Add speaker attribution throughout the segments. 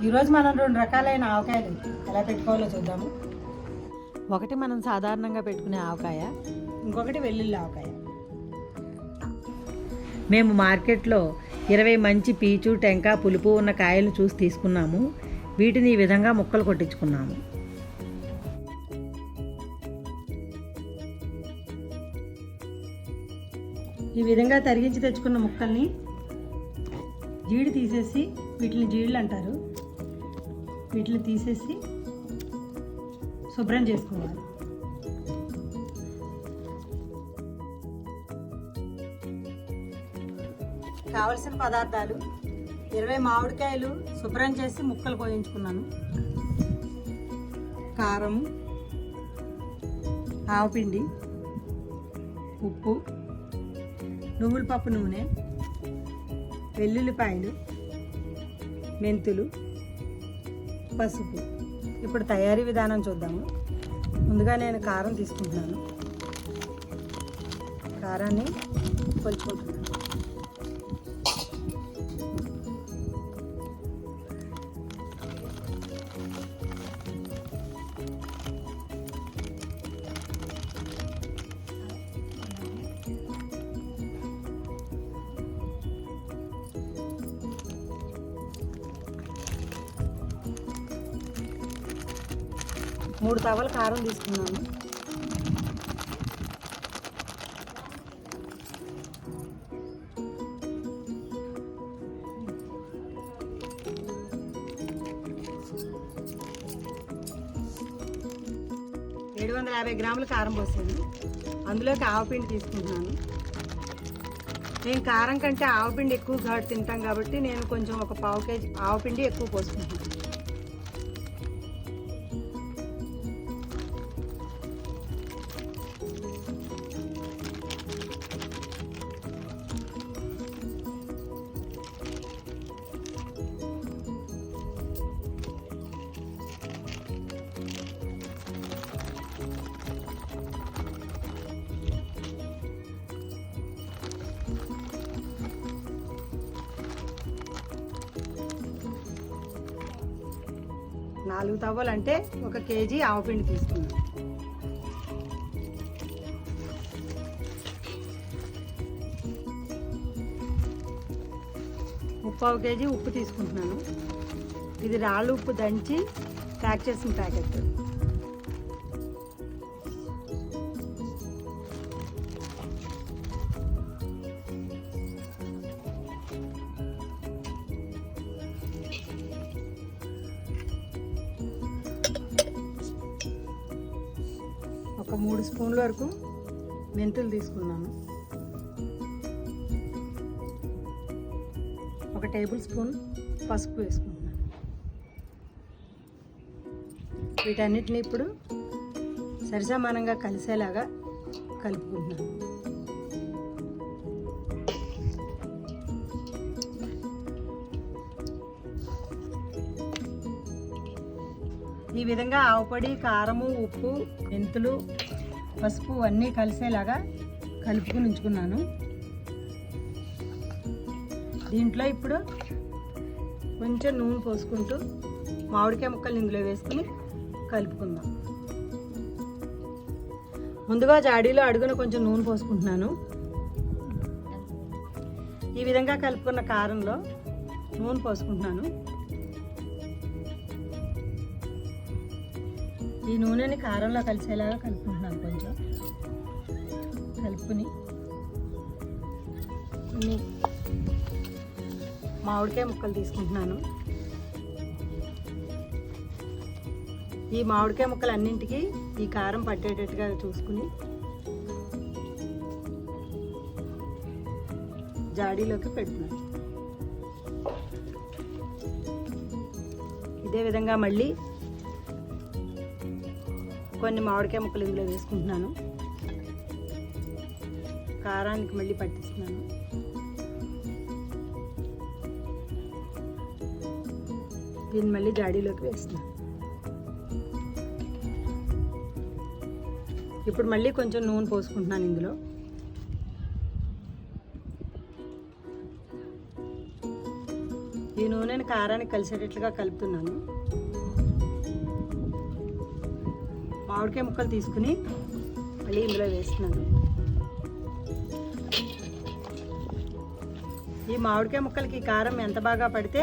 Speaker 1: ఈరోజు మనం 2 రకాలైన ఆవకాయలు ఎలా పెట్టుకోవాలో చూద్దాము. ఒకటి మనం సాధారణంగా పెట్టుకునే ఆవకాయ, ఇంకొకటి వెల్లుల్లి ఆవకాయ. మేము మార్కెట్లో 20 మంచి పీచు టెంక పులుపు ఉన్న కాయలు చూసి తీసుకున్నాము. వీటిని ఈ విధంగా ముక్కలు కొట్టించుకున్నాము. ఈ విధంగా తరిగించి తెచ్చుకున్న ముక్కల్ని జీడి తీసేసి, వీటిని జీళ్ళు అంటారు, వీటిని తీసేసి శుభ్రం చేసుకోవాలి. కావలసిన పదార్థాలు: 20 మామిడికాయలు శుభ్రం చేసి ముక్కలు కోయించుకున్నాను, కారం, ఆవపిండి, ఉప్పు, నువ్వుల పప్పు నూనె, వెల్లుల్లిపాయలు, మెంతులు, పసుపు. ఇప్పుడు తయారీ విధానం చూద్దాము. ముందుగా నేను కారం తీసుకుంటున్నాను. కారాన్ని కొలుచుకుంటున్నాను. మూడు తవల కారం తీసుకున్నాను. గ్రాముల కారం పోసాను. అందులోకి ఆవపిండి తీసుకుంటున్నాను. నేను కారం కంటే ఆవపిండి ఎక్కువ ఘాటు తింటాం కాబట్టి నేను కొంచెం ఒక 1/2 కేజీ ఆవపిండి ఎక్కువ పోసుకుంటున్నాను. నాలుగు తవ్వలు అంటే 1 కేజీ ఆవపిండి తీసుకున్నాను. ముప్పావు కేజీ ఉప్పు తీసుకుంటున్నాను. ఇది రాళ్ళు ఉప్పు దంచి ప్యాక్ చేసిన ప్యాకెట్. ఒక 3 స్పూన్ల వరకు మెంతులు తీసుకున్నాను. 1 టేబుల్ స్పూన్ పసుపు వేసుకుంటున్నాను. వీటన్నిటిని ఇప్పుడు సరిసమానంగా కలిసేలాగా కలుపుకుంటున్నాను. ఈ విధంగా ఆవపొడి, కారము, ఉప్పు, మెంతులు, పసుపు అన్నీ కలిసేలాగా కలుపుకుని ఉంచుకున్నాను. దీంట్లో ఇప్పుడు కొంచెం నూనె పోసుకుంటూ మామిడికాయ ముక్కలు ఇందులో వేసుకుని కలుపుకుందాం. ముందుగా జాడీలో అడుగున కొంచెం నూనె పోసుకుంటున్నాను. ఈ విధంగా కలుపుకున్న కారంలో నూనె పోసుకుంటున్నాను. ఈ నూనెని కారంలో కలిసేలాగా కలుపుకుంటున్నాను. కొంచెం కలుపుకుని కొన్ని మామిడికాయ ముక్కలు తీసుకుంటున్నాను. ఈ మామిడికాయ ముక్కలు అన్నింటికి ఈ కారం పట్టేటట్టుగా చూసుకుని జాడీలోకి పెడుతున్నాను. ఇదే విధంగా మళ్ళీ కొన్ని మామిడికాయ ముక్కలు ఇందులో వేసుకుంటున్నాను. కారానికి మళ్ళీ పట్టిస్తున్నాను. దీన్ని మళ్ళీ జాడీలోకి వేస్తున్నాను. ఇప్పుడు మళ్ళీ కొంచెం నూనె పోసుకుంటున్నాను ఇందులో. ఈ నూనెని కారానికి కలిసేటట్లుగా కలుపుతున్నాను. మామిడికాయ ముక్కలు తీసుకుని మళ్ళీ ఇందులో వేస్తున్నాను. ఈ మామిడికాయ ముక్కలకి కారం ఎంత బాగా పడితే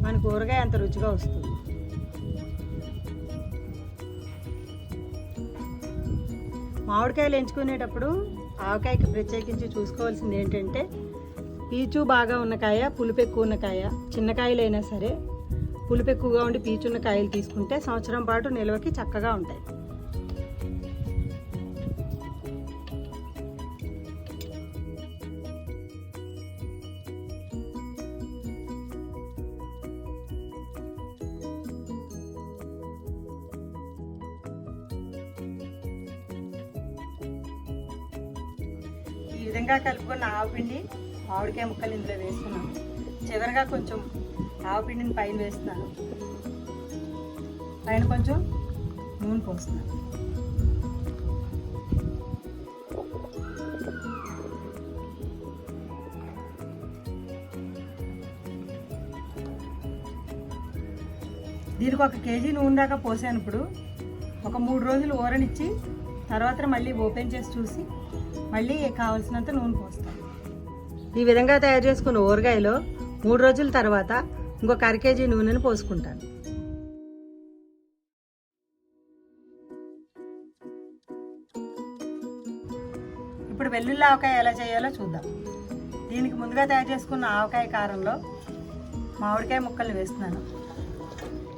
Speaker 1: మన కూరగాయ అంత రుచిగా వస్తుంది. మామిడికాయలు ఎంచుకునేటప్పుడు ఆవకాయకి ప్రత్యేకించి చూసుకోవాల్సింది ఏంటంటే పీచు బాగా ఉన్న కాయ, పులుపు ఎక్కువ ఉన్న కాయ, చిన్న కాయలైనా సరే పులుపు ఎక్కువగా ఉండి పీచున్న కాయలు తీసుకుంటే సంవత్సరం పాటు నిల్వకి చక్కగా ఉంటాయి. ఈ విధంగా కలుపుకున్న ఆవపిండి మామిడికాయ ముక్కలు ఇందులో వేస్తున్నాను. చివరిగా కొంచెం ఆవపిండిని పైన వేస్తున్నాను. పైన కొంచెం నూనె పోస్తున్నాను. దీనికి 1 కేజీ నూనె దాకా పోసాను. ఇప్పుడు ఒక 3 రోజులు ఊరనిచ్చి తర్వాత మళ్ళీ ఓపెన్ చేసి చూసి మళ్ళీ కావాల్సినంత నూనె పోస్తాను. ఈ విధంగా తయారు చేసుకున్న ఊరగాయలో 3 రోజుల తర్వాత ఇంకొక 1/2 కేజీ నూనెను పోసుకుంటాను. ఇప్పుడు వెల్లుల్లి ఆవకాయ ఎలా చేయాలో చూద్దాం. దీనికి ముందుగా తయారు చేసుకున్న ఆవకాయ కారంలో మామిడికాయ ముక్కలు వేస్తున్నాను.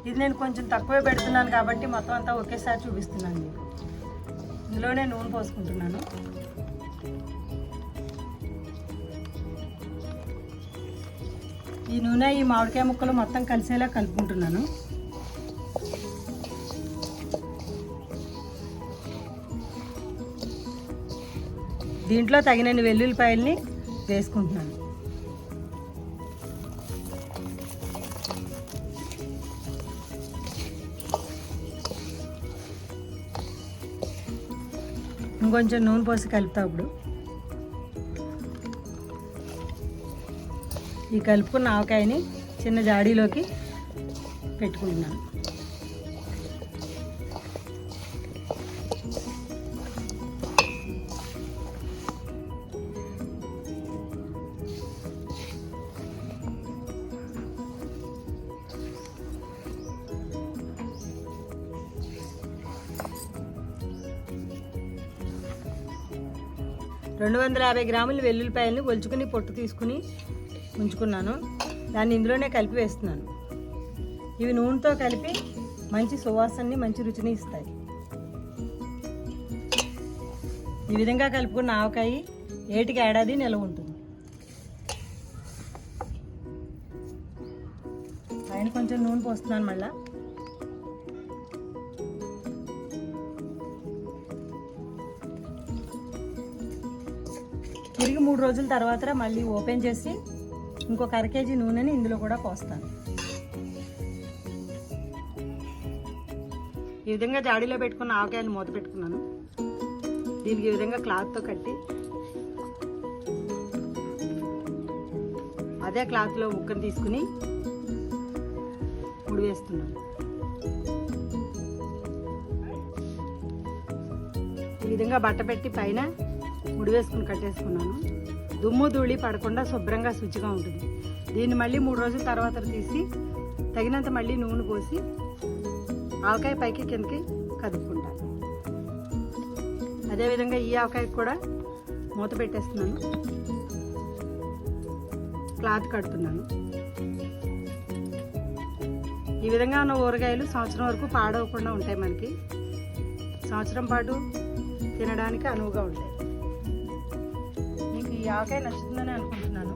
Speaker 1: ఇది నేను కొంచెం తక్కువే పెడుతున్నాను కాబట్టి మొత్తం అంతా ఒకేసారి చూపిస్తున్నాను మీకు. ఇందులోనే నూనె పోసుకుంటున్నాను. ఈ నూనె ఈ మామిడికాయ ముక్కలు మొత్తం కలిసేలా కలుపుకుంటున్నాను. దీంట్లో తగినన్ని వెల్లుల్లిపాయల్ని వేసుకుంటున్నాను. ఇంకొంచెం నూనె పోసి కలుపుతా. ఇప్పుడు ఈ కలుపుకున్న ఆవకాయని చిన్న జాడీలోకి పెట్టుకుంటున్నాను. రెండు 250 గ్రాముల వెల్లుల్లిపాయలని ఒలుచుకుని పొట్టు తీసుకుని ఉంచుకున్నాను. దాన్ని ఇందులోనే కలిపి వేస్తున్నాను. ఇవి నూనెతో కలిపి మంచి సువాసనని, మంచి రుచిని ఇస్తాయి. ఈ విధంగా కలుపుకున్న ఆవకాయ ఏటికి ఏడాది నిల్వ ఉంటుంది. పైన కొంచెం నూనె పోస్తున్నాను. మళ్ళా తిరిగి 3 రోజుల తర్వాత మళ్ళీ ఓపెన్ చేసి ఇంకొక 1/2 కేజీ నూనెని ఇందులో కూడా పోస్తాను. ఈ విధంగా జాడీలో పెట్టుకున్న ఆవకాయలు మూత పెట్టుకున్నాను. దీనికి ఈ విధంగా క్లాత్తో కట్టి అదే క్లాత్లో ముక్కను తీసుకుని ముడివేస్తున్నాను. ఈ విధంగా బట్ట పెట్టి పైన ముడివేసుకుని కట్టేసుకున్నాను. దుమ్ము ధూళి పడకుండా శుభ్రంగా శుచిగా ఉంటుంది. దీన్ని మళ్ళీ 3 రోజుల తర్వాత తీసి తగినంత మళ్ళీ నూనె పోసి ఆవకాయ పైకి కిందకి కదుపుకుంటాను. అదేవిధంగా ఈ ఆవకాయకి కూడా మూత పెట్టేస్తున్నాను. క్లాత్ కడుతున్నాను. ఈ విధంగా ఉన్న ఊరగాయలు సంవత్సరం వరకు పాడవకుండా ఉంటాయి. మనకి సంవత్సరం పాటు తినడానికి అనువుగా ఉంటాయి. మీకు ఈ ఆవకాయ నచ్చుతుందని అనుకుంటున్నాను.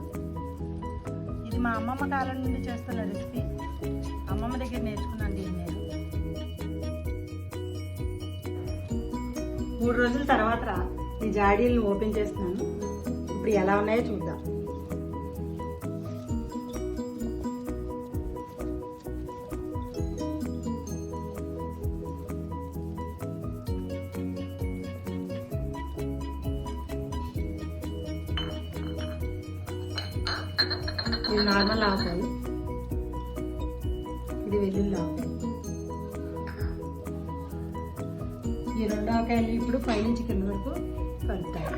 Speaker 1: ఇది మా అమ్మమ్మ కాలం నుండి చేస్తున్న రెసిపీ. అమ్మమ్మ దగ్గర నేర్చుకున్నాను దీన్ని నేను. 3 రోజుల తర్వాత ఈ జాడీలను ఓపెన్ చేస్తున్నాను. ఇప్పుడు ఎలా ఉన్నాయో చూద్దాం. ఇది నార్మల్ ఆవకాయ. ఇది వెల్లుల్లి ఆవకాయ. ఈ 2 ఆవకాయలు ఇప్పుడు పైనుంచి కింద వరకు కలుపుతాయి.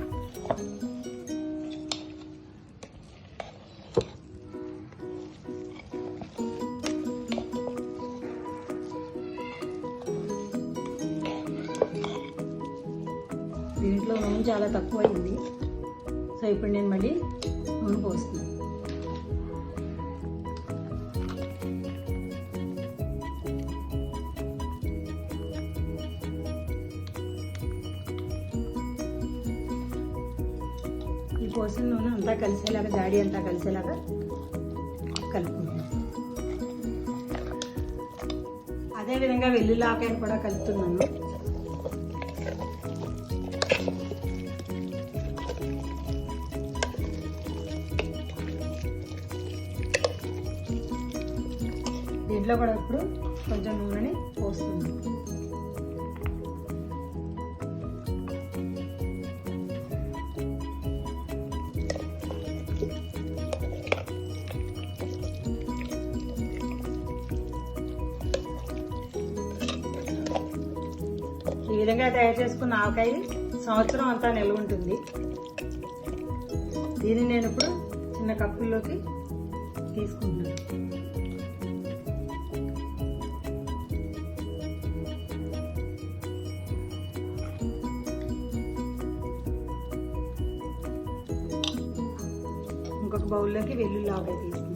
Speaker 1: దీంట్లో నూనె చాలా తక్కువ అయింది, సో ఇప్పుడు నేను మళ్ళీ నూనె పోస్తున్నాను. ఈ పోసిన నూనె అంతా కలిసేలాగా, జాడి అంతా కలిసేలాగా కలుపుకుంటాను. అదేవిధంగా వెల్లుల్లి ఆవకాయను కూడా కలుపుతున్నాను. దీంట్లో కూడా ఇప్పుడు కొంచెం నూనెని పోస్తుంది. ఈ విధంగా తయారు చేసుకున్న ఆవకాయ సంవత్సరం అంతా నిల్వ ఉంటుంది. దీన్ని నేను ఇప్పుడు చిన్న కప్పుల్లోకి తీసుకుంటున్నాను. ఇంకొక బౌల్లోకి వెల్లుల్లి ఆవకాయ తీసుకున్నాను.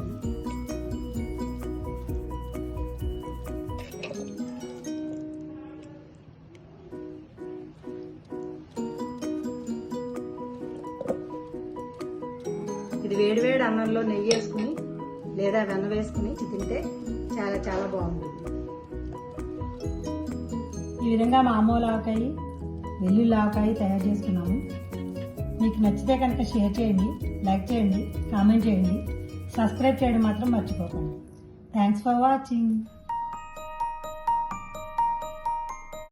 Speaker 1: ఇది వేడివేడి అన్నంలో నెయ్యి వేసుకుని లేదా వెన్న వేసుకుని తింటే చాలా చాలా బాగుంటుంది. ఈ విధంగా మామూలు ఆవకాయ, వెల్లుల్లి ఆవకాయ తయారు చేసుకున్నాము. మీకు నచ్చితే కనుక షేర్ చేయండి, లైక్ చేయండి, కామెంట్ చేయండి, సబ్స్క్రైబ్ చేయడం మాత్రం మర్చిపోకండి. Thanks for watching.